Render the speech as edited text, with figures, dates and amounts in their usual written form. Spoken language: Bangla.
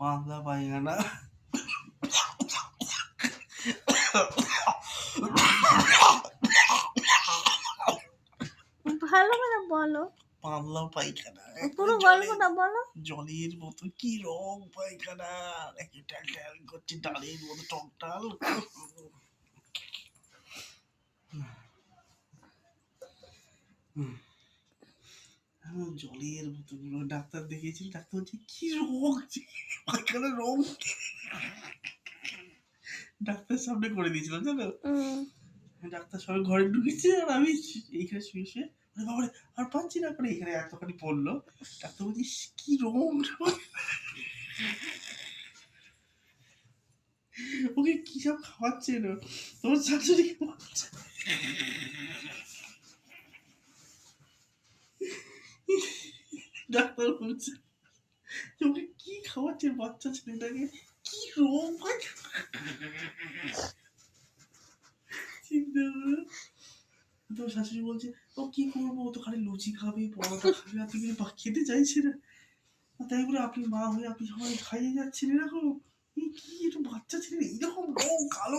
পাতলা পায়খানা। ভালো করে বলো, পাতলা পায়খানা, পুরো গল্পটা বলো। জলের মতো কি রং পায়খানা, ট্যাল ট্যাল করছে, ডালের মতো টকটাল। জলের মতো পুরো। ডাক্তার দেখিয়েছি, ডাক্তার বলছে কি রং পায়খানার রং। ডাক্তার সামনে করে দিয়েছিলাম জানো। ডাক্তার সবাই ঘরে ঢুকেছে আর আমি এইখানে শুয়ে শুয়ে বাবারে আর পাচ্ছি না করে এখানে এতখানি পড়লো। ডাক্তার বলছি কি রং, ওকে কি সব খাওয়াচ্ছে না তোমার শাশুড়ি খাওয়াচ্ছে। ডাক্তার বলছে ওকে কি খাওয়াচ্ছে বাচ্চা ছেলেটাকে, কি রং। চিন্তা করো। তোমার শাশুড়ি বলছে ও কি করবো, ও তো খালি লুচি খাবে, পরোটা খাবে, আর তুমি খেতে চাইছে না। তাই বলে আপনি মা হয়ে আপনি সবাই খাইয়ে যাচ্ছেন এরকম। কি একটু বাচ্চা ছেলে এইরকম রং কালো